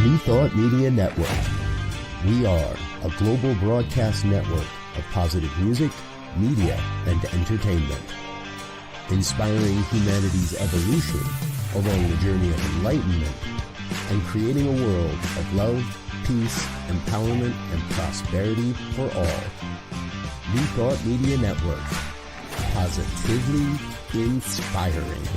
New Thought Media Network. We are a global broadcast network of positive music, media, and entertainment, inspiring humanity's evolution along the journey of enlightenment and creating a world of love, peace, empowerment, and prosperity for all. New Thought Media Network. Positively inspiring.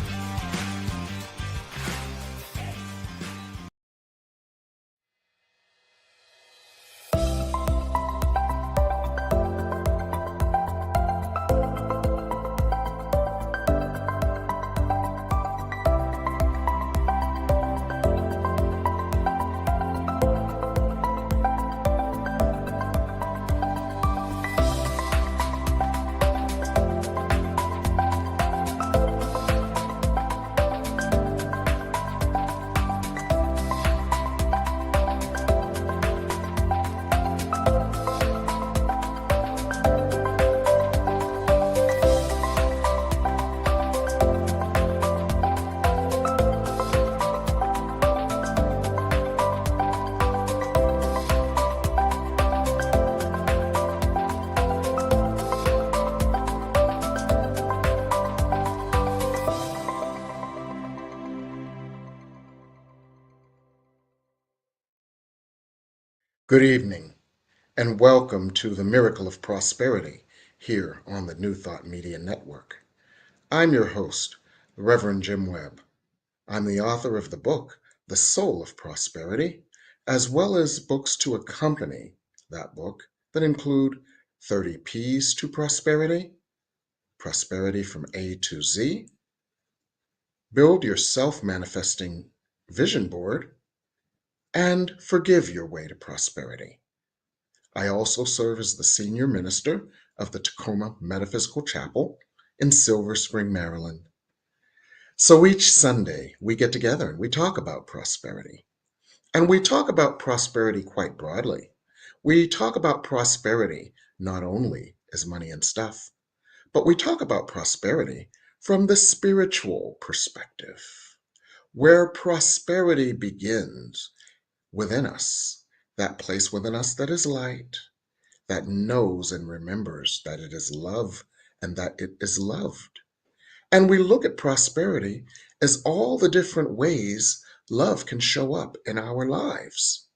Good evening, and welcome to the Miracle of Prosperity here on the New Thought Media Network. I'm your host, Reverend Jim Webb. I'm the author of the book, The Soul of Prosperity, as well as books to accompany that book that include 30 P's to Prosperity, Prosperity from A to Z, Build Your Self-Manifesting Vision Board, and Forgive Your Way to Prosperity. I also serve as the senior minister of the Tacoma Metaphysical Chapel in Silver Spring, Maryland. So each Sunday we get together and we talk about prosperity. And we talk about prosperity quite broadly. We talk about prosperity not only as money and stuff, but we talk about prosperity from the spiritual perspective, where prosperity begins within us. That place within us that is light, that knows and remembers that it is love and that it is loved. And we look at prosperity as all the different ways love can show up in our lives.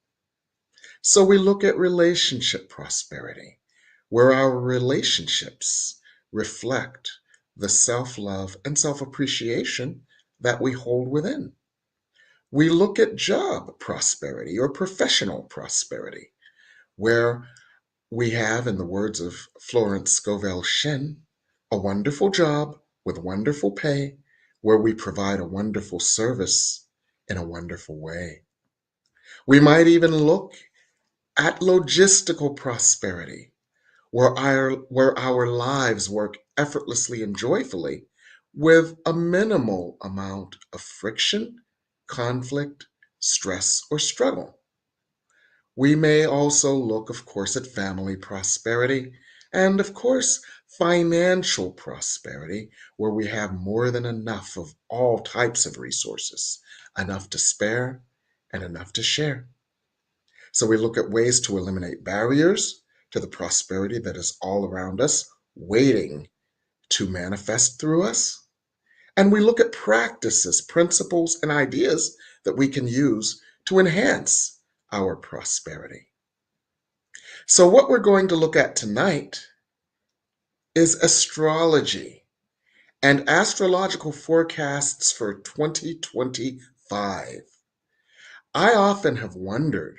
So we look at relationship prosperity, where our relationships reflect the self-love and self-appreciation that we hold within. We look at job prosperity or professional prosperity, where we have, in the words of Florence Scovel Shinn, a wonderful job with wonderful pay, where we provide a wonderful service in a wonderful way. We might even look at logistical prosperity, where our lives work effortlessly and joyfully with a minimal amount of friction, conflict, stress, or struggle. We may also look, of course, at family prosperity and, of course, financial prosperity, where we have more than enough of all types of resources, enough to spare and enough to share. So we look at ways to eliminate barriers to the prosperity that is all around us, waiting to manifest through us. And we look at practices, principles, and ideas that we can use to enhance our prosperity. So what we're going to look at tonight is astrology and astrological forecasts for 2025. I often have wondered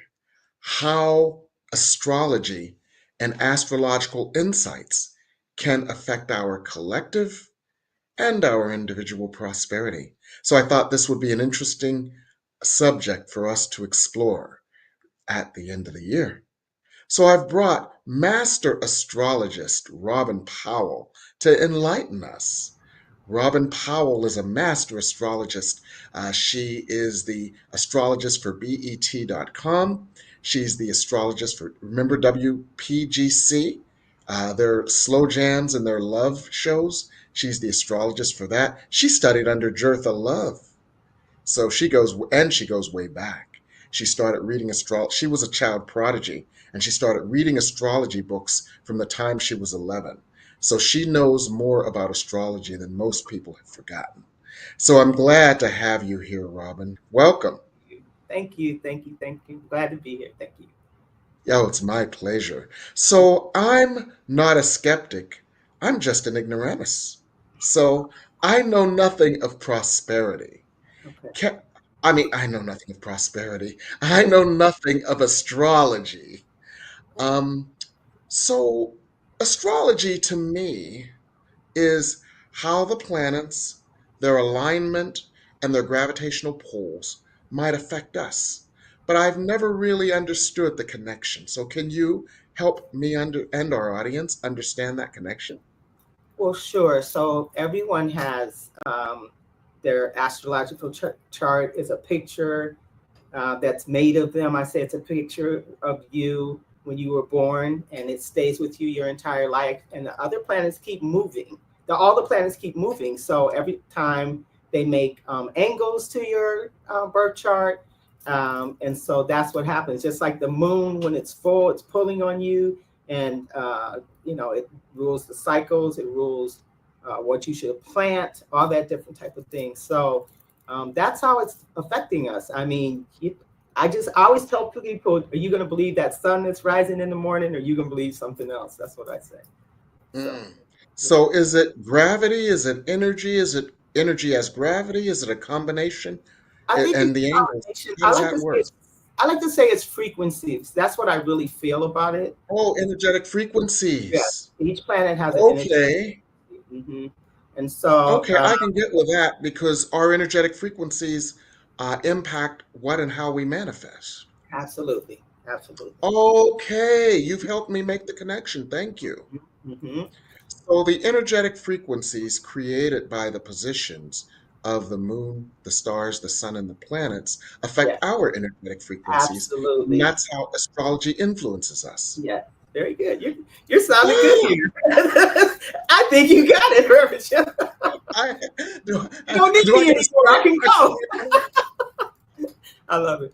how astrology and astrological insights can affect our collective and our individual prosperity. So I thought this would be an interesting subject for us to explore at the end of the year. So I've brought Master Astrologist Robin Powell to enlighten us. Robin Powell is a Master Astrologist. She is the astrologist for BET.com. She's the astrologist for, remember WPGC? Their slow jams and their love shows. She's the astrologist for that. She studied under Jertha Love. So she goes way back. She started reading astrology. She was a child prodigy, and she started reading astrology books from the time she was 11. So she knows more about astrology than most people have forgotten. So I'm glad to have you here, Robin. Welcome. Thank you, thank you, thank you. Glad to be here. Thank you. Oh, it's my pleasure. So I'm not a skeptic. I'm just an ignoramus. So I know nothing of prosperity. Okay. Ca- I mean, I know nothing of prosperity. I know nothing of astrology. Um, so astrology to me is how the planets, their alignment, and their gravitational pulls might affect us. But I've never really understood the connection. So can you help me and our audience understand that connection? Well, sure. So everyone has their astrological chart is a picture that's made of them. I say it's a picture of you when you were born, and it stays with you your entire life. And the other planets keep moving. All the planets keep moving. So every time they make angles to your birth chart, and so that's what happens. Just like the moon, when it's full, it's pulling on you, and it rules the cycles. It rules what you should plant, all that different type of thing. So that's how it's affecting us. I mean, I always tell people, are you going to believe that sun that's rising in the morning, or are you going to believe something else? That's what I say. So, Mm. So is it gravity? Is it energy? Is it energy as gravity? Is it a combination? I think And it's the a angles, combination. how does that work? I like to say it's frequencies. That's what I really feel about it. Oh, energetic Yeah, frequencies. each planet has an energy. Okay. hmm And so, Okay, I can get with that because our energetic frequencies impact what and how we manifest. absolutely, absolutely. Okay, you've helped me make the connection. Thank you. hmm So the energetic frequencies created by the positions of the moon, the stars, the sun, and the planets affect Yes, our energetic frequencies, and absolutely. that's how astrology influences us. Yeah, very good. You're sounding good Wow! here. I think you got it, Reverend Jim. I, do, You don't need do I me get to anymore. I study can go. astrology? I love it.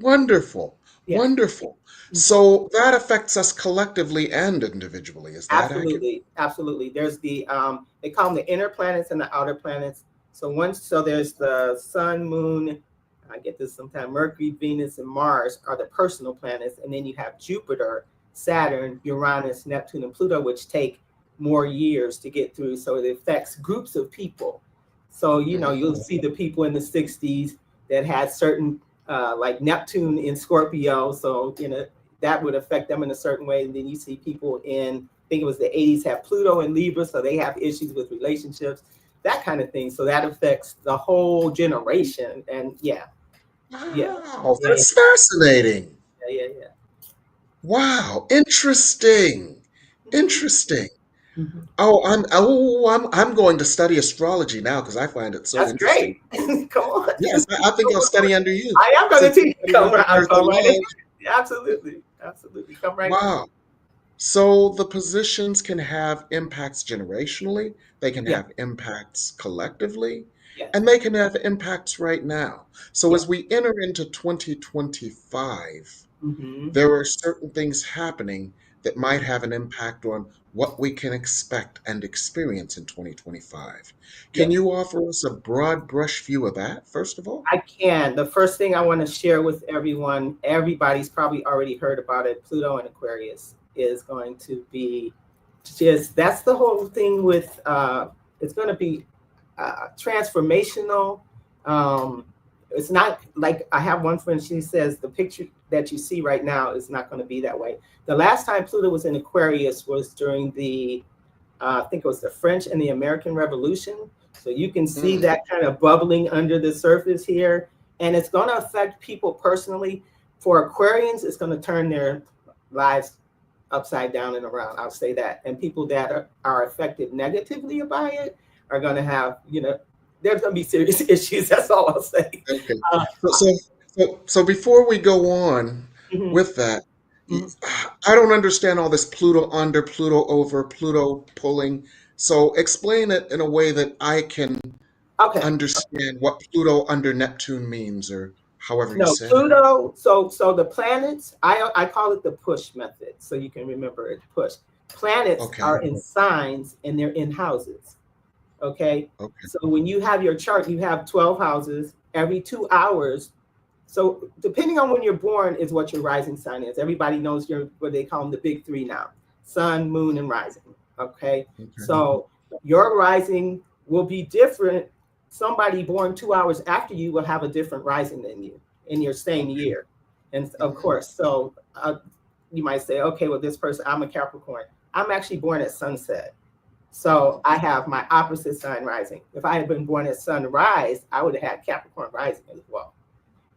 Wonderful, Yeah, wonderful. mhm. So that affects us collectively and individually. Is that accurate? Absolutely, absolutely. There's they call them the inner planets and the outer planets. So there's the sun, moon. I get this sometimes. Mercury, Venus, and Mars are the personal planets, and then you have Jupiter, Saturn, Uranus, Neptune, and Pluto, which take more years to get through. So it affects groups of people. So you'll Mhm. see the people in the '60s that had certain like Neptune in Scorpio. So that would affect them in a certain way. And then you see people I think it was the '80s, have Pluto and Libra, so they have issues with relationships, that kind of thing. So that affects the whole generation. And yeah, Wow, yeah, that's fascinating. yeah, yeah. Wow, interesting. Interesting. Mhm. I'm going to study astrology now because I find it so That's interesting. great. Come on. Yes, I think I'll study under you I am going since to you teach you. study under I'll Earth come right in. Love. Absolutely, absolutely. Come right in. Wow. So the positions can have impacts generationally, they can Yeah, have impacts collectively, yes, and they can have impacts right now. So yeah. as we enter into 2025, hmm there are certain things happening that might have an impact on what we can expect and experience in 2025. Can Yes. you offer us a broad brush view of that, first of all? I can. The first thing I want to share with everyone, everybody's probably already heard about it. Pluto and Aquarius is going to be that's the whole thing with, it's going to be transformational. Um, it's not like I have one friend, she says the picture that you see right now is not going to be that way. The last time Pluto was in Aquarius was during I think it was the French and the American Revolution. So you can see Mm, that kind of bubbling under the surface here. And it's going to affect people personally. For Aquarians, it's going to turn their lives upside down and around. I'll say that. And people that are affected negatively by it are going to have, there's going to be serious issues. That's all I'll say. okay. Uh, So, so, so before we go on mhm, with that, mhm. I don't understand all this Pluto under, Pluto over, Pluto pulling. So explain it in a way that I can Okay. understand what Pluto under Neptune means or however you No, say it. Pluto. So the planets, I call it the push method, so you can remember it. Push. Planets Okay. are in signs and they're in houses. Okay. Okay. So when you have your chart, you have 12 houses every 2 hours. So depending on when you're born is what your rising sign is. Everybody knows what they call them the big three now: sun, moon, and rising. Okay. Okay. So your rising will be different. Somebody born 2 hours after you will have a different rising than you in your same year. And of course, so you might say, okay, well, this person, I'm a Capricorn. I'm actually born at sunset. So I have my opposite sign rising. If I had been born at sunrise, I would have had Capricorn rising as well.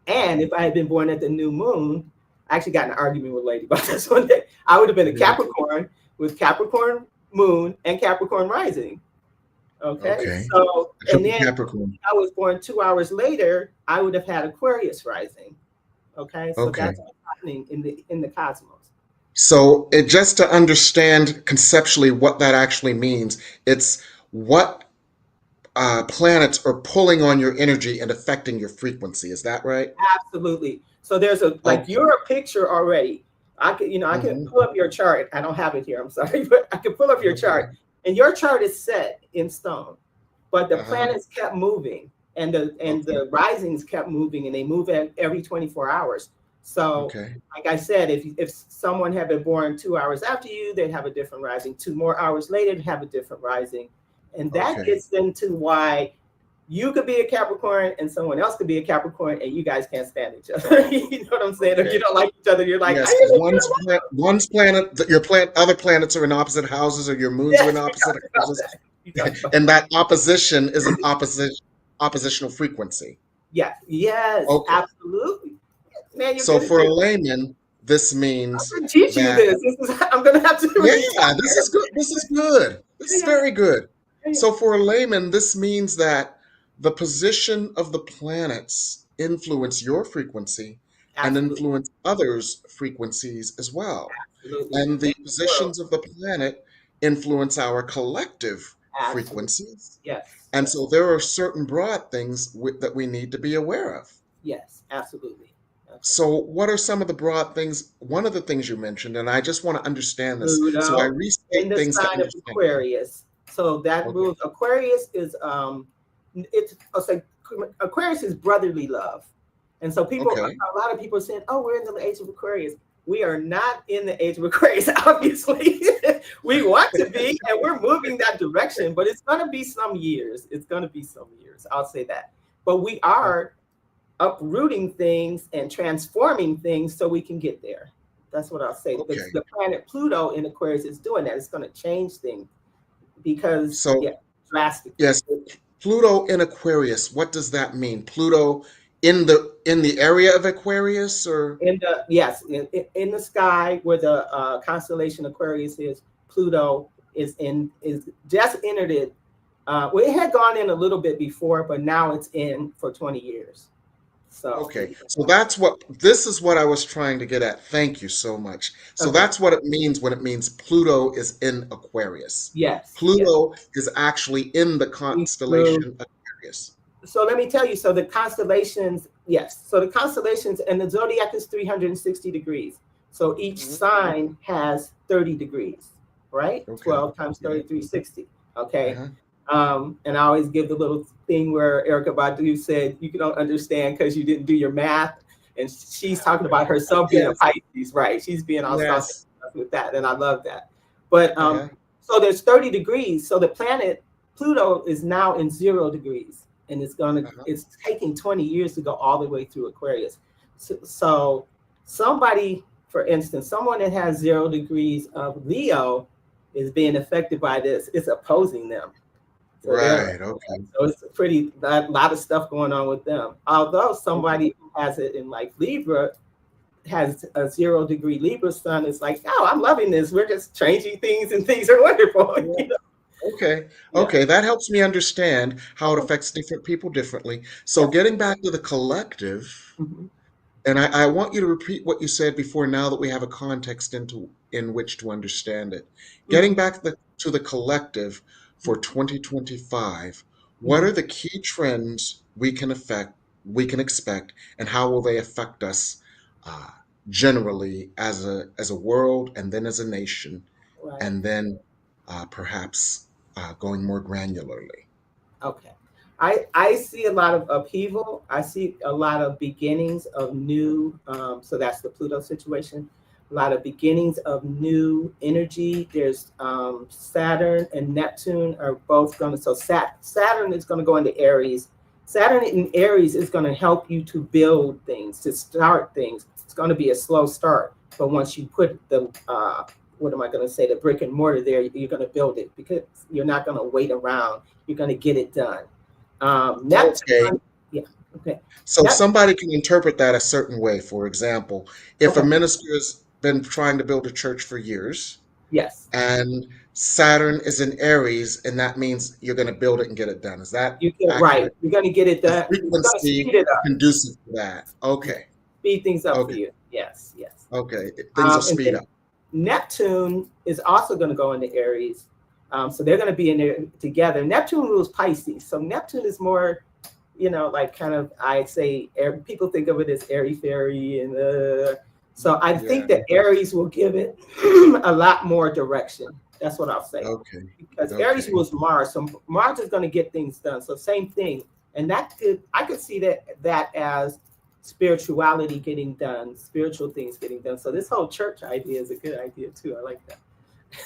And if I had been born at the new moon, I actually got in an argument with a lady about this one day. I would have been a Capricorn with Capricorn moon and Capricorn rising. Okay. So, and then Capricorn. I was born 2 hours later, I would have had Aquarius rising. Okay. So that's what's happening in the cosmos. So just to understand conceptually what that actually means, it's what planets are pulling on your energy and affecting your frequency. Is that right? Absolutely. So there's you're a picture already. I can pull up your chart. I don't have it here. I'm sorry, but I can pull up your chart, and your chart is set in stone. But the planets kept moving, and the risings kept moving, and they move every 24 hours. So, like I said, if someone had been born 2 hours after you, they'd have a different rising. 2 more hours later, they'd have a different rising. And that gets into why you could be a Capricorn and someone else could be a Capricorn, and you guys can't stand each other. You know what I'm saying? Or you don't like each other. You're like, yes, one's planet, other planets are in opposite houses, or your moons are in opposite houses. And that opposition is an oppositional frequency. Yes, absolutely. Man, so for a layman, this means I'm teach you this. I'm gonna have to. Yeah, this is good. This is good. This is very good. So for a layman, this means that the position of the planets influence your frequency and influence others' frequencies as well. Absolutely. And the positions of the planet influence our collective frequencies. Yes. And so there are certain broad things that we need to be aware of. Yes, absolutely. So what are some of the broad things? One of the things you mentioned, and I just want to understand this. Pluto, so I restate in the things to sign of understand. Aquarius. So that rules. Aquarius is Aquarius is brotherly love. And so people, a lot of people are saying, oh, we're in the age of Aquarius. We are not in the age of Aquarius, obviously. We want to be, and we're moving that direction, but it's going to be some years. It's going to be some years. I'll say that. But we are uprooting things and transforming things so we can get there. That's what I'll say. The planet Pluto in Aquarius is doing that. It's going to change things because drastically. Yes, Pluto in Aquarius. What does that mean? Pluto in the area of Aquarius, or in the sky where the constellation Aquarius is. Pluto is just entered it. Well, it had gone in a little bit before, but now it's in for 20 years. So so this is what I was trying to get at. Thank you so much. So that's what it means when it means Pluto is in Aquarius. Yes. Pluto is actually in the constellation Aquarius. So let me tell you, so the constellations, so the constellations and the zodiac is 360 degrees. So each sign has 30 degrees, right? 12 times 30, 360. Okay. And I always give the little thing where Erykah Badu said, you don't understand because you didn't do your math. And she's talking about herself being a Pisces, right? She's being all saucy with that. And I love that. But so there's 30 degrees. So the planet Pluto is now in 0 degrees. And it's taking 20 years to go all the way through Aquarius. So somebody, for instance, someone that has 0 degrees of Leo is being affected by this. It's opposing them. So so it's a lot of stuff going on with them. Although somebody who has it in like Libra has a 0 degree Libra sun, it's like, oh, I'm loving this. We're just changing things and things are wonderful. You know? Okay, that helps me understand how it affects different people differently. So getting back to the collective, and I want you to repeat what you said before now that we have a context in which to understand it. Getting back to the collective for 2025, what are the key trends we can affect we can expect, and how will they affect us uh, generally as a world, and then as a nation, Right. and then perhaps going more granularly. Okay. I see a lot of upheaval. I see a lot of beginnings of new, so that's the Pluto situation. A lot of beginnings of new energy. There's Saturn and Neptune are both going to, so Saturn is going to go into Aries. Saturn in Aries is going to help you to build things, to start things. It's going to be a slow start, but once you put the, what am I going to say, the brick and mortar there, you're going to build it because you're not going to wait around. You're going to get it done. Okay. Neptune, yeah, okay. So Nep- somebody can interpret that a certain way. For example, if a okay, minister has been trying to build a church for years, yes, and Saturn is in Aries, and that means you're going to build it and get it done. Is that you get right. accurate? You're going to get it The done. You're going to frequency speed it up. conducive to that. Yeah, Okay. speed things up for Okay. you. Yes, yes. Okay. Things will And speed then up. Neptune is also going to go into Aries. So they're going to be in there together. Neptune rules Pisces. So Neptune is more, like kind of, I'd say, people think of it as airy fairy. So I think Yeah. that Aries will give it a lot more direction. That's what I'll say. Okay. Because Aries Okay. rules Mars. So Mars is going to get things done. So same thing. And I could see that as spirituality getting done, spiritual things getting done. So this whole church idea is a good idea too. I like that.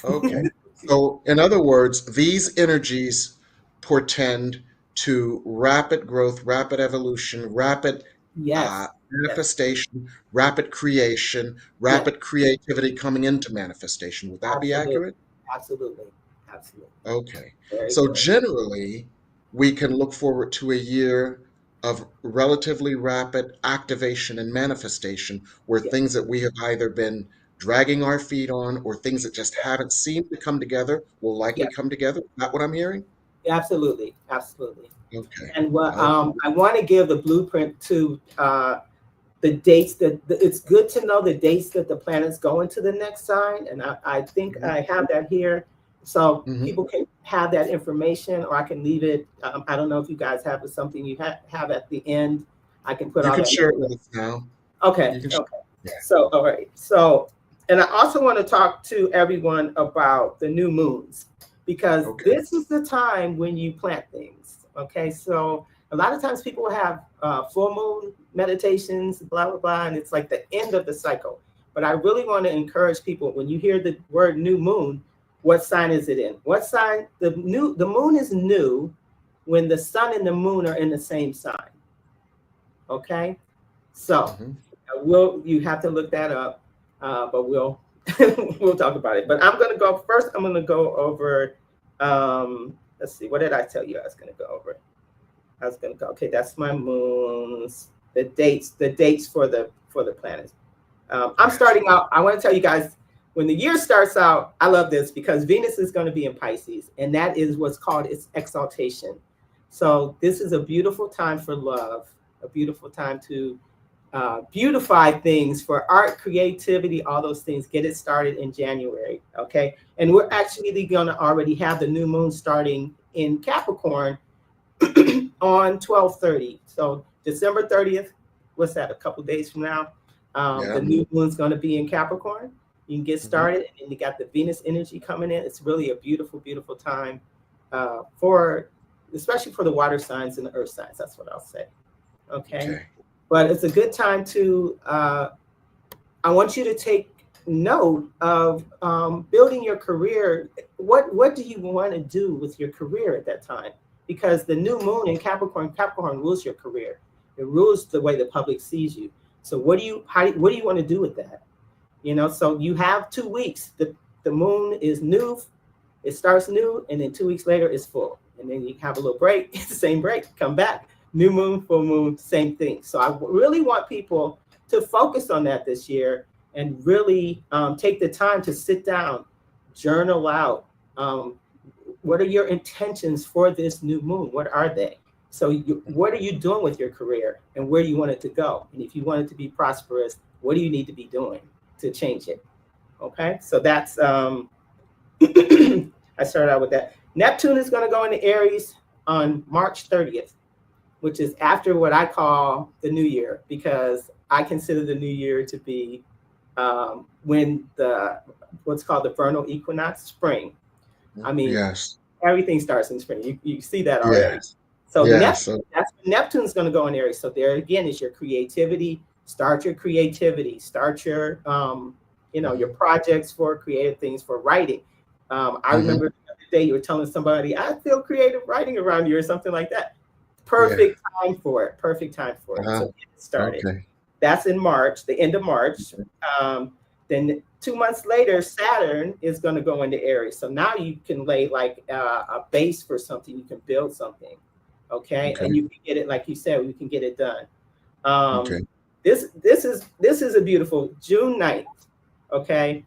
Okay. So, in other words, these energies portend to rapid growth, rapid evolution, rapid Yes, yes, manifestation, rapid creation, yes, rapid creativity coming into manifestation. Would that be absolutely, accurate? absolutely, absolutely. Okay. Very So good. generally, we can look forward to a year of relatively rapid activation and manifestation where Yes, things that we have either been dragging our feet on or things that just haven't seemed to come together will likely yes, come together. Is that what I'm hearing? absolutely, absolutely. Okay. And what Okay. I want to give the blueprint to the dates it's good to know the dates that the planets go into the next sign. And I think Mhm. I have that here. So Mhm. people can have that information, or I can leave it. I don't know if you guys have something you have at the end. I can put You all can that share it information. with us now. Okay, You can. okay. Yeah. So, all right. So, and I also want to talk to everyone about the new moons, because Okay. this is the time when you plant things. Okay. So, a lot of times people have full moon meditations, blah, blah, blah, and it's like the end of the cycle. But I really want to encourage people, when you hear the word new moon, what sign is it in? What sign? The moon is new when the sun and the moon are in the same sign. Okay. So, Mhm. you have to look that up, but we'll we'll talk about it. But I'm gonna go first. I'm gonna go over. Let's see. What did I tell you? I was gonna go over. I was gonna go. Okay, that's my moons. The dates. The dates for the planets. I'm Yes. starting out. I want to tell you guys, when the year starts out, I love this because Venus is going to be in Pisces, and that is what's called its exaltation. So this is a beautiful time for love, a beautiful time to beautify things for art, creativity, all those things. Get it started in January, okay? And we're actually going to already have the new moon starting in Capricorn on 12/30. So December 30th, what's that, a couple days from now? Yeah. The new moon's going to be in Capricorn. You can get Mhm. started, and you got the Venus energy coming in. It's really a beautiful, beautiful time for, especially for the water signs and the earth signs. That's what I'll say. Okay. Okay. But it's a good time to, I want you to take note of building your career. What do you want to do with your career at that time? Because the new moon in Capricorn rules your career. It rules the way the public sees you. So what do you want to do with that? So you have 2 weeks. The moon is new, it starts new, and then 2 weeks later it's full. And then you have a little break, it's the same break, come back, new moon, full moon, same thing. So I really want people to focus on that this year and really take the time to sit down, journal out. What are your intentions for this new moon? What are they? So what are you doing with your career, and where do you want it to go? And if you want it to be prosperous, what do you need to be doing to change it? Okay, so that's I started out with that. Neptune is going to go into Aries on March 30th, which is after what I call the new year, because I consider the new year to be when what's called the vernal equinox, spring. I mean, Yes. everything starts in spring. You see that already. Yes. So Yes. that's when Neptune's going to go in Aries. So there again is your creativity. Start your creativity. Start your your projects for creative things, for writing. I remember the other day you were telling somebody, I feel creative writing around you or something like that. Perfect time for it. Perfect time for it. So get it started. Okay. That's in March, the end of March. Then 2 months later, Saturn is going to go into Aries. So now you can lay like a base for something. You can build something. Okay. And you can get it, like you said, you can get it done. This is a beautiful June 9th. Okay.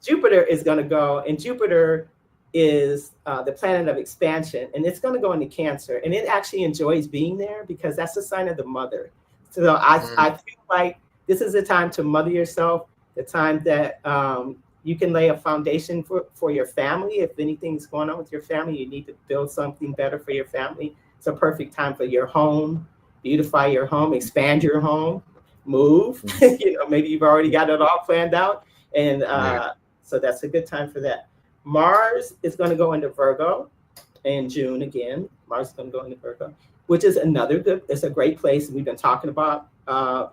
Jupiter is going to go, and Jupiter is the planet of expansion, and it's going to go into Cancer, and it actually enjoys being there because that's a sign of the mother. So I feel like this is the time to mother yourself, the time that you can lay a foundation for your family. If anything's going on with your family, you need to build something better for your family. It's a perfect time for your home, beautify your home, expand your home, move. Maybe you've already got it all planned out. And so that's a good time for that. Mars is going to go into Virgo in June again. Mars is going to go into Virgo, which is it's a great place. We've been talking about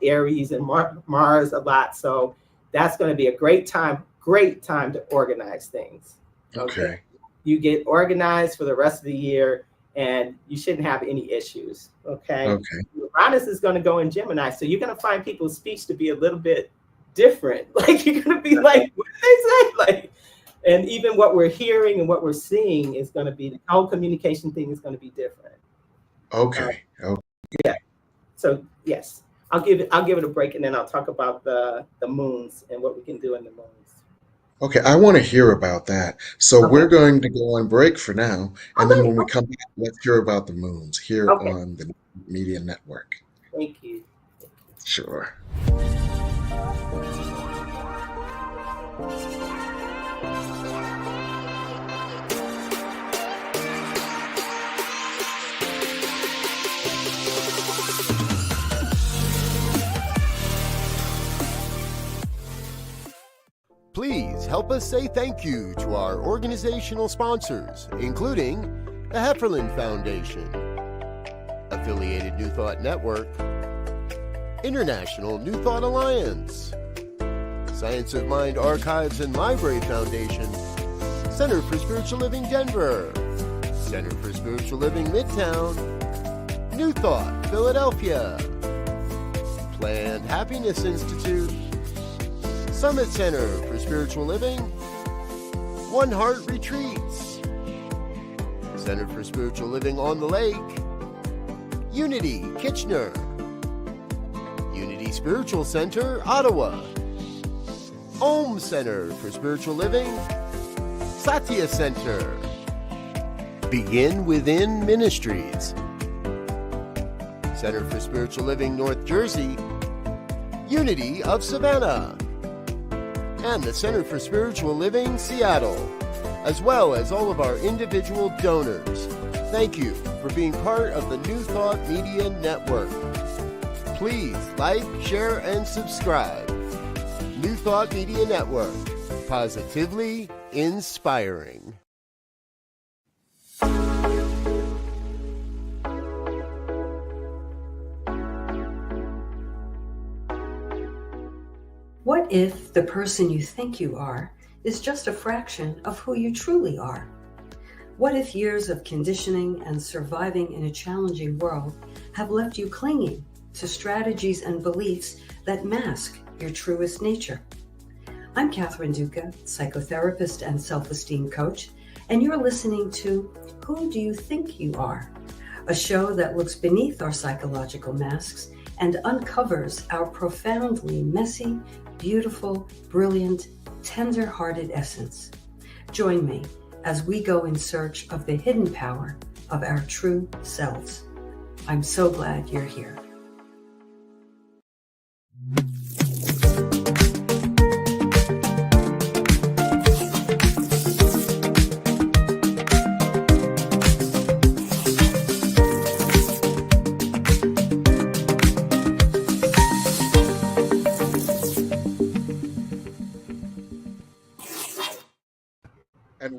Aries and Mars a lot. So that's going to be a great time to organize things. Okay. You get organized for the rest of the year and you shouldn't have any issues. Okay. Uranus is going to go in Gemini. So you're going to find people's speech to be a little bit different. Like you're going to be like, what did they say? Like, and even what we're hearing and what we're seeing is going to be, the whole communication thing is going to be different. Yeah. So yes, I'll give it a break, and then I'll talk about the moons and what we can do in the moons. Okay, I want to hear about that. So we're going to go on break for now, and then when we come back, let's hear about the moons here on the Media Network. Thank you. Sure. Please help us say thank you to our organizational sponsors, including the Hefferland Foundation, Affiliated New Thought Network, International New Thought Alliance, Science of Mind Archives and Library Foundation, Center for Spiritual Living Denver, Center for Spiritual Living Midtown, New Thought Philadelphia, Planned Happiness Institute, Summit Center for Spiritual Living, One Heart Retreats, Center for Spiritual Living on the Lake, Unity Kitchener, Unity Spiritual Center Ottawa, Om Center for Spiritual Living, Satya Center, Begin Within Ministries, Center for Spiritual Living North Jersey, Unity of Savannah, and the Center for Spiritual Living Seattle, as well as all of our individual donors. Thank you for being part of the New Thought Media Network. Please like, share, and subscribe. New Thought Media Network, positively inspiring. What if the person you think you are is just a fraction of who you truly are? What if years of conditioning and surviving in a challenging world have left you clinging to strategies and beliefs that mask your truest nature? I'm Catherine Duca, psychotherapist and self-esteem coach, and you're listening to Who Do You Think You Are? A show that looks beneath our psychological masks and uncovers our profoundly messy, beautiful, brilliant, tender-hearted essence. Join me as we go in search of the hidden power of our true selves. I'm so glad you're here.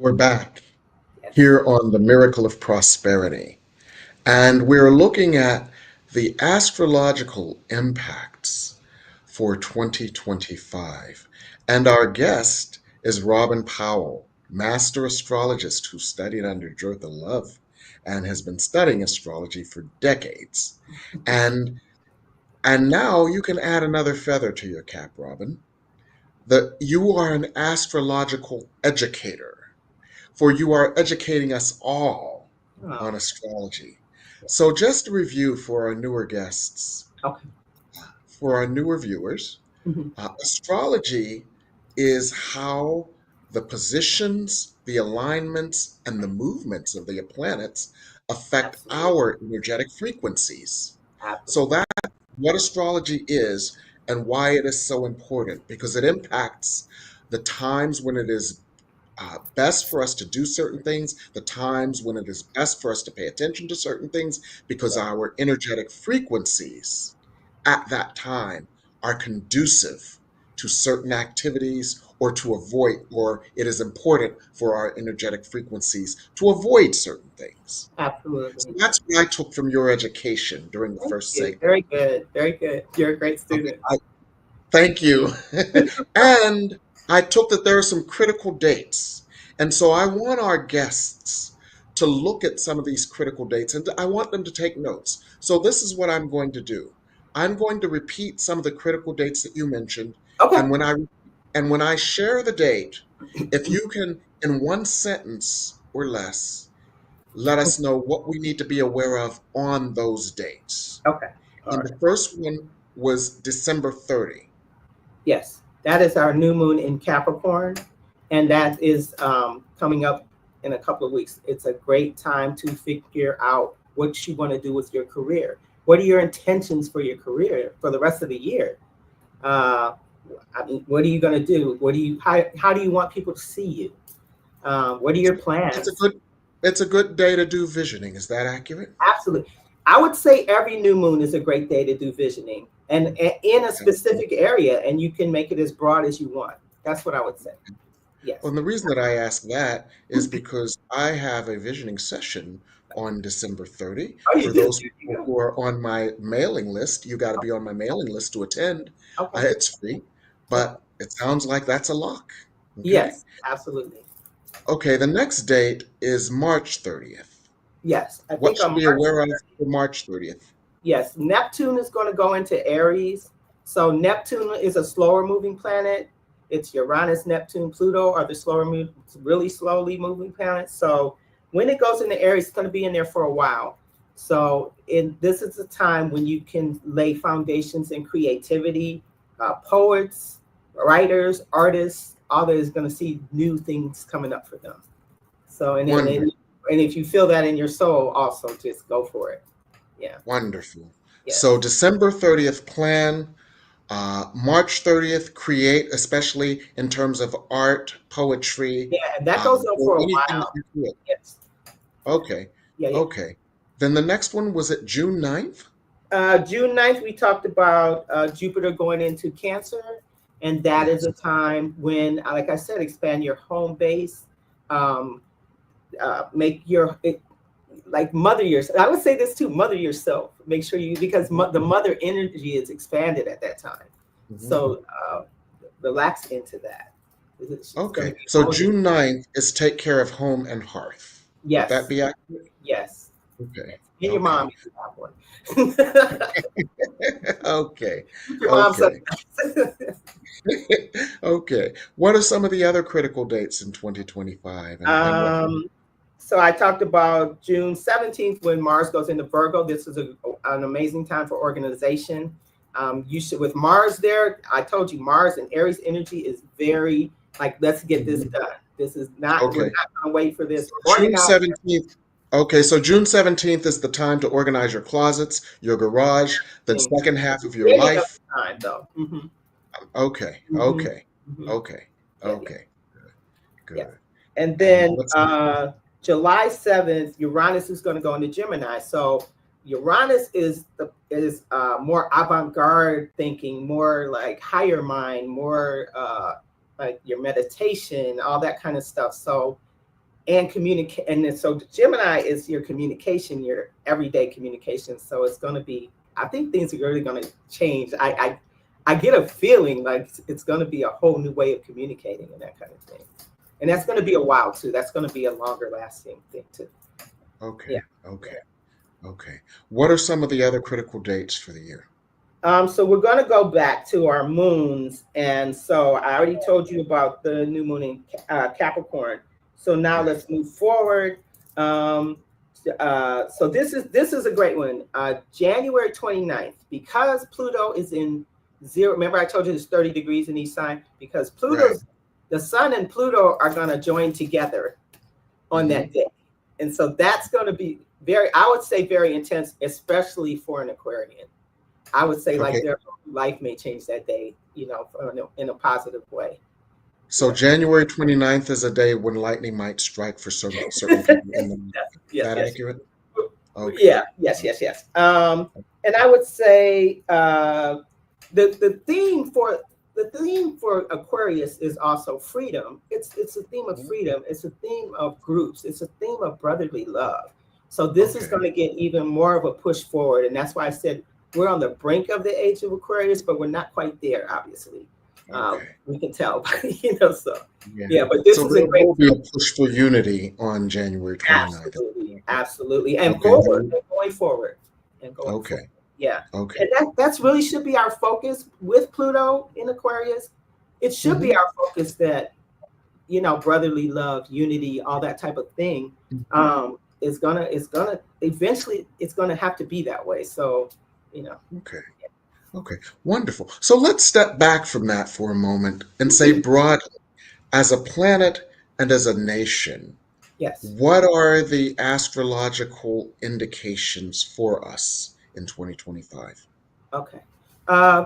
We're back Yes. here on the Miracle of Prosperity, and we're looking at the astrological impacts for 2025. And our guest is Robin Powell, Master Astrologist who studied under Jotha Love and has been studying astrology for decades. And now you can add another feather to your cap, Robin. That you are an astrological educator, for you are educating us all Oh, on astrology. So, just a review for our newer guests, okay. for our newer viewers, Mhm. astrology is how the positions, the alignments, and the movements of the planets affect Absolutely. our energetic frequencies. So, Absolutely. that's what astrology is and why it is so important, because it impacts the times when it is best for us to do certain things, the times when it is best for us to pay attention to certain things, because Right. our energetic frequencies at that time are conducive to certain activities or to avoid, or it is important for our energetic frequencies to avoid certain things. So Absolutely. that's what I took from your education during the Thank first you. segment. Very good. Very good. You're a great Okay, student. thank you. And I took that there are some critical dates. And so I want our guests to look at some of these critical dates and I want them to take notes. So this is what I'm going to do. I'm going to repeat some of the critical dates that you mentioned. Okay. And when I share the date, if you can, in one sentence or less, let us know what we need to be aware of on those dates. Okay. All And right. the first one was December 30. Yes, that is our new moon in Capricorn, and that is coming up in a couple of weeks. It's a great time to figure out what you want to do with your career. What are your intentions for your career for the rest of the year? Uh, I mean, what are you going to do? How do you want people to see you? What are your It's a plans? good it's a good day to do visioning. Is that accurate? Absolutely. I would say every new moon is a great day to do visioning and in a specific area, and you can make it as broad as you want. That's what I would say. Well, Yes. and the reason that I ask that is because I have a visioning session on December 30. Oh, you For do? those There you people go. who are on my mailing list, you got to be on my mailing list to attend. Okay. It's free, Okay. but it sounds like that's a lock. Okay. Yes, absolutely. Okay, the next date is March 30th. Yes. I What think should on we be March, aware of for March 30th? yes, Neptune is going to go into Aries. So Neptune is a slower moving planet. It's Uranus, Neptune, Pluto are the really slowly moving planets. So when it goes into Aries, it's going to be in there for a while. So this is a time when you can lay foundations in creativity. Poets, writers, artists, all that is going to see new things coming up for them. So Wonderful. and if you feel that in your soul, also just go for it. Yeah. Wonderful. So Yes. December 30th, plan. March 30th, create, especially in terms of art, poetry, Yeah, and that goes on or for a anything that while. you feel. Yes. Okay. Yeah, yeah. Okay. Then the next one was it June 9th? June 9th, we talked about Jupiter going into Cancer, and that is Yes. a time when, like I said, expand your home base, um, make like mother yourself. I would say this too, mother yourself. Make sure because the mother energy is expanded at that time. Mhm. So relax into that. It's going to Okay. be So motivating. June 9th is take care of home and hearth. Would that Yes, be accurate? yes, Okay. yes. And your Okay. mom if you have one. Okay. Keep your mom Okay. something. Okay. What are some of the other critical dates in 2025 and what? So I talked about June 17th when Mars goes into Virgo. This is an amazing time for organization. You should, with Mars there, I told you Mars and Aries energy is very like, let's get this done. This is not, we're Okay. not going to wait for this. So June Organize. 17th. Okay, so June 17th is the time to organize your closets, your garage, the second half of your Beginning of life. the time though. Okay, Mm-hmm. okay, Mm-hmm. okay, Yeah, yeah, okay, good, yeah. good. And And then what's July 7th, Uranus is going to go into Gemini. So Uranus is more avant-garde thinking, more like higher mind, more like your meditation, all that kind of stuff. So and communicate. And then, so the Gemini is your communication, your everyday communication. So it's going to be, I think things are really going to change. I get a feeling like it's going to be a whole new way of communicating and that kind of thing. And that's going to be a while too. That's going to be a longer lasting thing too. Okay. Yeah. Okay. Okay. What are some of the other critical dates for the year? So we're going to go back to our moons. And so I already told you about the new moon in Capricorn. So now Right. let's move forward. So this is a great one. January 29th, because Pluto is in zero. Remember I told you there's 30 degrees in each sign, because Pluto's, the sun and Pluto are going to join together on that day. And so that's going to be I would say very intense, especially for an Aquarian. I would say like their life may change that day, you know, in a positive way. So January 29th is a day when lightning might strike for certain people in the month. Is that accurate? Okay. Yeah, yes. And I would say the theme for Aquarius is also freedom. It's a theme of freedom. It's a theme of groups. It's a theme of brotherly love. So this is going to get even more of a push forward. And that's why I said we're on the brink of the age of Aquarius, but we're not quite there, obviously. We can tell, you know, so yeah, but this is a great. There will be a push for unity on January 29th. Absolutely. And forward, and going forward. Forward. Yeah. Okay. And that's really should be our focus with Pluto in Aquarius. It should be our focus that, you know, brotherly love, unity, all that type of thing. Is gonna eventually it's gonna have to be that way. So, you know. Okay, wonderful. So let's step back from that for a moment and say broadly, as a planet and as a nation, yes, what are the astrological indications for us in 2025? Okay.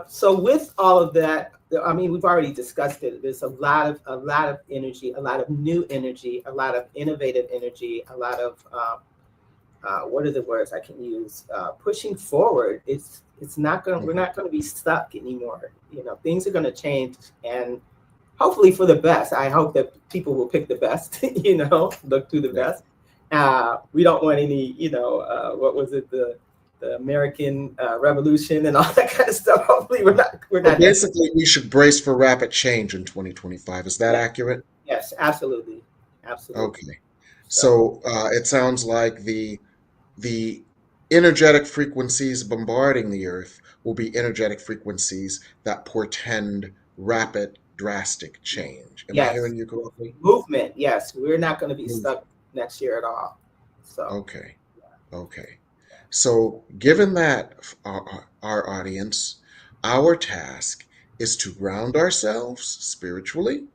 So with all of that, I mean, we've already discussed it. There's a lot of energy, a lot of new energy, a lot of innovative energy, a lot of what are the words I can use? Pushing forward. It's not going. We're not going to be stuck anymore. You know, things are going to change, and hopefully for the best. I hope that people will pick the best. You know, look through the best. We don't want any. You know, what was it? The American Revolution and all that kind of stuff. Hopefully, we're not. Basically, we should brace for rapid change in 2025. Is that accurate? Yes, absolutely. Okay. So it sounds like the energetic frequencies bombarding the Earth will be energetic frequencies that portend rapid, drastic change. Am I hearing you correctly? Movement, yes. We're not going to be stuck next year at all. So okay. So given that, our audience, our task is to ground ourselves spiritually.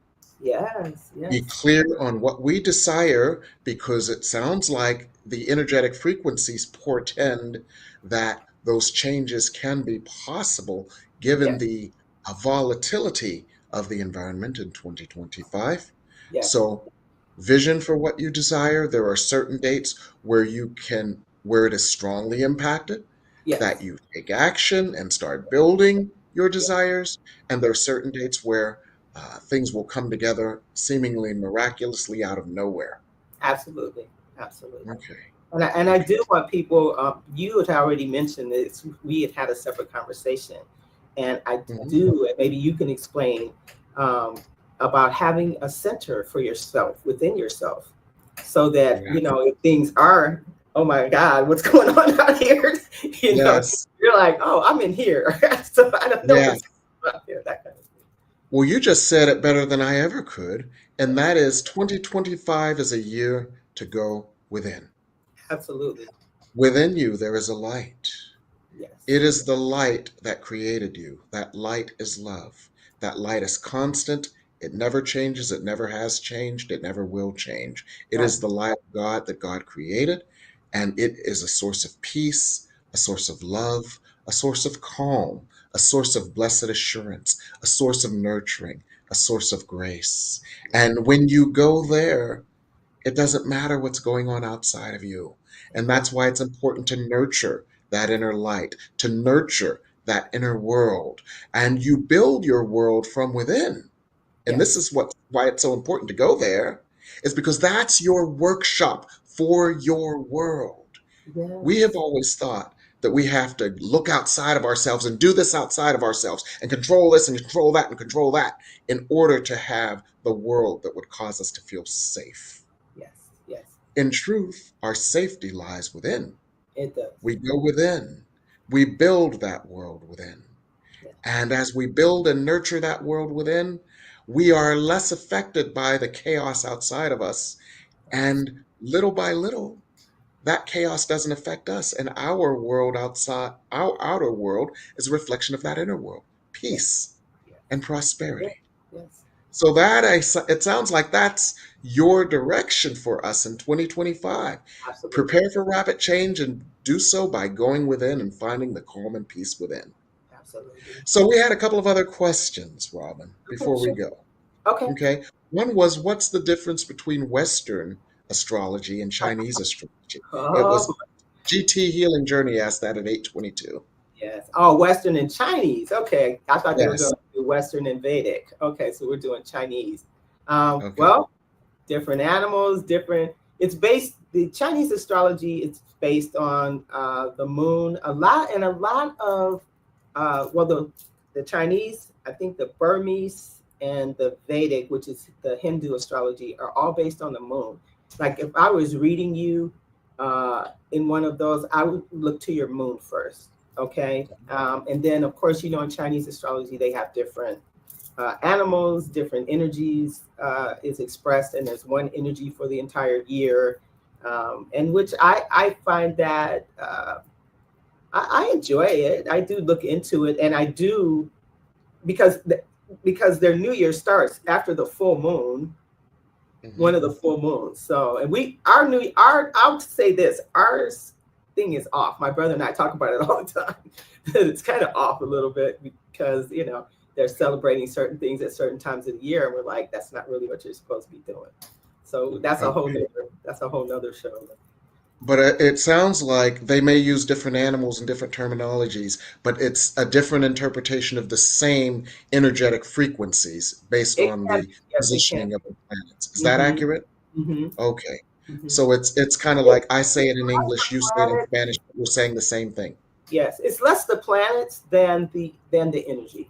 Yes. Be clear on what we desire, because it sounds like the energetic frequencies portend that those changes can be possible given the volatility of the environment in 2025. So vision for what you desire. There are certain dates where it is strongly impacted, that you take action and start building your desires. And there are certain dates where things will come together seemingly miraculously out of nowhere. Absolutely. Okay. And I do want people, you had already mentioned this, we had a separate conversation, and I do, and maybe you can explain about having a center for yourself, within yourself, so that, you know, if things are, oh my God, what's going on out here? You know, you're like, oh, I'm in here. So I don't know what's going on here, that kind of thing. Well, you just said it better than I ever could, and that is 2025 is a year to go within. Absolutely. Within you, there is a light. Yes. It is the light that created you. That light is love. That light is constant. It never changes. It never has changed. It never will change. It is the light of God that God created, and it is a source of peace, a source of love, a source of calm, a source of blessed assurance, a source of nurturing, a source of grace. And when you go there, it doesn't matter what's going on outside of you. And that's why it's important to nurture that inner light, to nurture that inner world. And you build your world from within. And this is why it's so important to go there. is because that's your workshop for your world. We have always thought that we have to look outside of ourselves and do this outside of ourselves and control this and control that and control that in order to have the world that would cause us to feel safe. Yes, yes, In truth, our safety lies within. it does. We go within. We build that world within. Yeah. And as we build and nurture that world within, we are less affected by the chaos outside of us. And little by little, that chaos doesn't affect us. And our world outside, our outer world is a reflection of that inner world, Yes, peace yes, and yes, prosperity. yes. So it sounds like that's your direction for us in 2025. Absolutely, Prepare for rapid change and do so by going within and finding the calm and peace within. absolutely. So we had a couple of other questions, Robin, Okay, before we sure. go. Okay. Okay. One was, what's the difference between Western astrology and Chinese astrology? It Oh, was GT Healing Journey asked that at 822. yes. Oh, Western and Chinese. Okay. I thought they were Yes. going to do Western and Vedic. Okay, so we're doing Chinese. Okay. Well, different animals, different. It's based. The Chinese astrology. It's based on the moon. A lot of. Well, the Chinese. I think the Burmese and the Vedic, which is the Hindu astrology, are all based on the moon. Like if I was reading you in one of those, I would look to your moon first. Okay. And then, of course, in Chinese astrology, they have different animals, different energies is expressed, and there's one energy for the entire year. And which I find that I enjoy it. I do look into it, and I do because their New Year starts after the full moon, one of the full moons. So, and I'll say this, ours thing is off. My brother and I talk about it all the time. It's kind of off a little bit because, they're celebrating certain things at certain times of the year. And we're like, that's not really what you're supposed to be doing. So that's a whole nother show. But it sounds like they may use different animals and different terminologies, but it's a different interpretation of the same energetic frequencies based It on can, the yes, it can. positioning of the planets. Is that accurate? Mm-hmm. Okay. Mm-hmm. So it's kind of like I say it in English, you say it in Spanish, but we're saying the same thing. Yes, it's less the planets than the energy.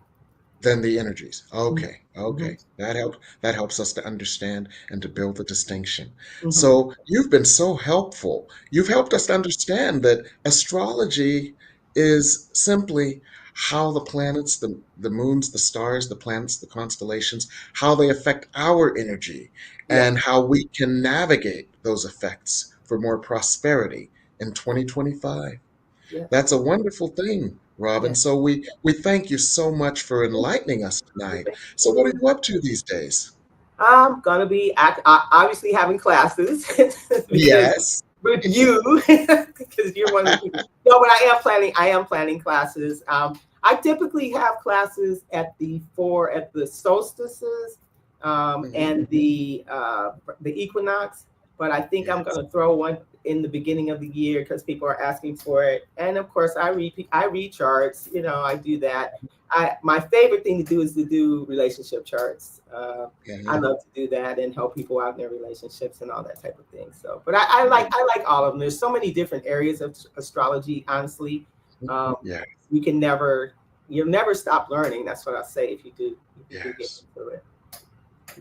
Than the energies. Okay. Mm-hmm. Okay. That helps us to understand and to build the distinction. Mm-hmm. So you've been so helpful. You've helped us to understand that astrology is simply how the planets, the moons, the stars, the planets, the constellations, how they affect our energy and Yes. how we can navigate those effects for more prosperity in 2025. Yes. That's a wonderful thing, Robin. Yes. So we thank you so much for enlightening us tonight. So what are you up to these days? I'm gonna be obviously having classes because Yes. with you because you're one of the people. No, but I am planning classes. I typically have classes at the solstices and the equinox, but I think I'm going to throw one in the beginning of the year because people are asking for it. And of course, I read charts. I do that. My favorite thing to do is to do relationship charts. I love to do that and help people out in their relationships and all that type of thing. So, but I like all of them. There's so many different areas of astrology. Honestly, you'll never stop learning. That's what I say. If you do get into it.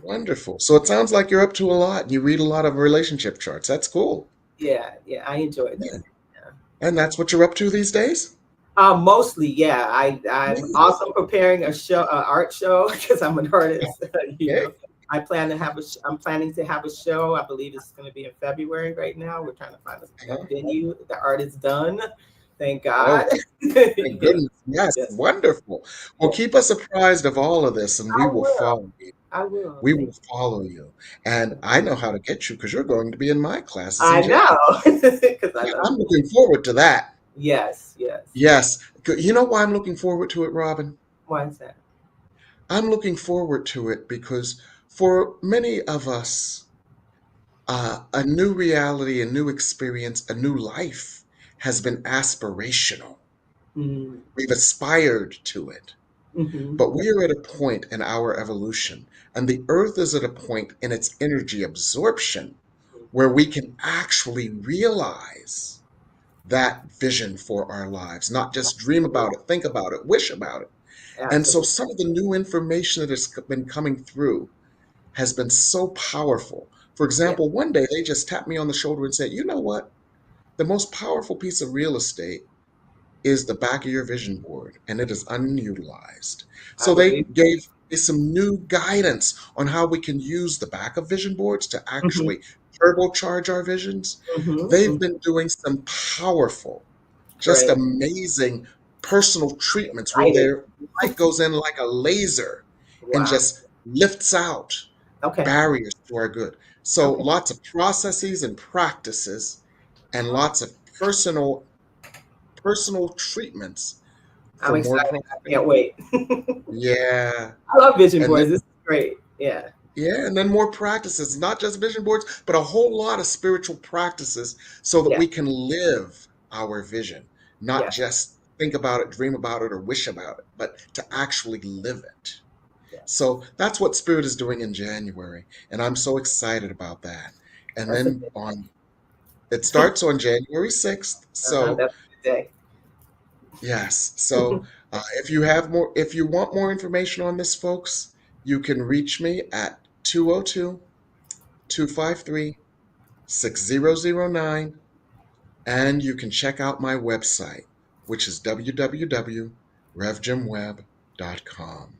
Wonderful. So it sounds like you're up to a lot. You read a lot of relationship charts. That's cool. Yeah, I enjoy that. Yeah. And that's what you're up to these days? Mostly, yeah. I'm also preparing a show, art show, because I'm an artist. I'm planning to have a show. I believe it's going to be in February right now. We're trying to find a venue. The art is done. Thank God. Thank goodness. Yes, wonderful. Well, keep us apprised of all of this, and we will follow you. I will. We will follow you. And I know how to get you because you're going to be in my classes. I know. I'm looking forward to that. Yes. Yes. You know why I'm looking forward to it, Robin? Why is that? I'm looking forward to it because for many of us, a new reality, a new experience, a new life has been aspirational. We've aspired to it. But we are at a point in our evolution, and the Earth is at a point in its energy absorption where we can actually realize that vision for our lives, not just dream about it, think about it, wish about it. And so Absolutely. some of the new information that has been coming through has been so powerful. For Yeah. example, one day they just tapped me on the shoulder and said, you know what? The most powerful piece of real estate is the back of your vision board, and it is unutilized. I So they believe. gave me some new guidance on how we can use the back of vision boards to Mm-hmm. actually turbocharge our visions. Mm-hmm. They've been doing some powerful, just Great. amazing personal treatments where Excited. their light goes in like a laser and Wow. just lifts out Okay. barriers to our good. So Okay. lots of processes and practices and Oh, lots of personal treatments I'm for more excited. I can't prosperity. wait. Yeah. I love vision And boards. then This is great. Yeah. yeah, and then more practices, not just vision boards, but a whole lot of spiritual practices so that Yeah. we can live our vision, not Yeah. just think about it, dream about it, or wish about it, but to actually live it. Yes. So that's what Spirit is doing in January, and I'm so excited about that. And That's a then good on it starts on January 6th. So that's a good yes. day. So if you want more information on this, folks, you can reach me at 202-253-6009, and you can check out my website, which is www.revjimwebb.com.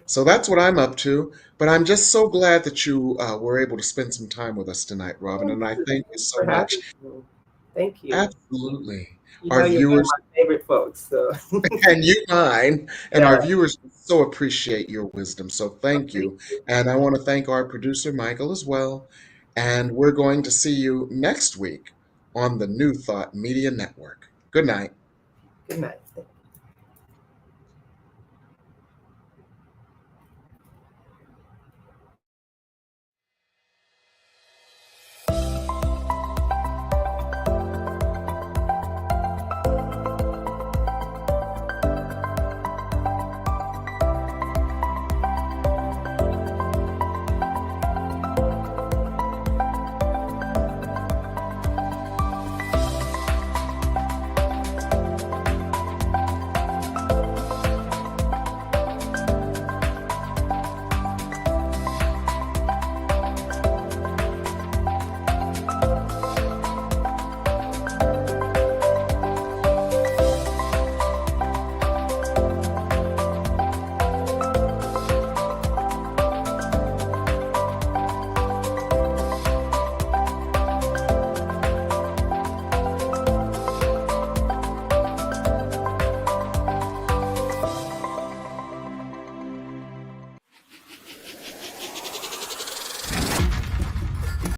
So that's what I'm up to. But I'm just so glad that you were able to spend some time with us tonight, Robin, Thank and I you. thank you Thanks so for much. having me. Thank you. Absolutely. You Our know you're one of viewers my favorite folks. So and you mine, and yeah. our viewers so appreciate your wisdom. So Well, thank thank you. you. And I want to thank our producer, Michael, as well. And we're going to see you next week on the New Thought Media Network. Good night. Good night.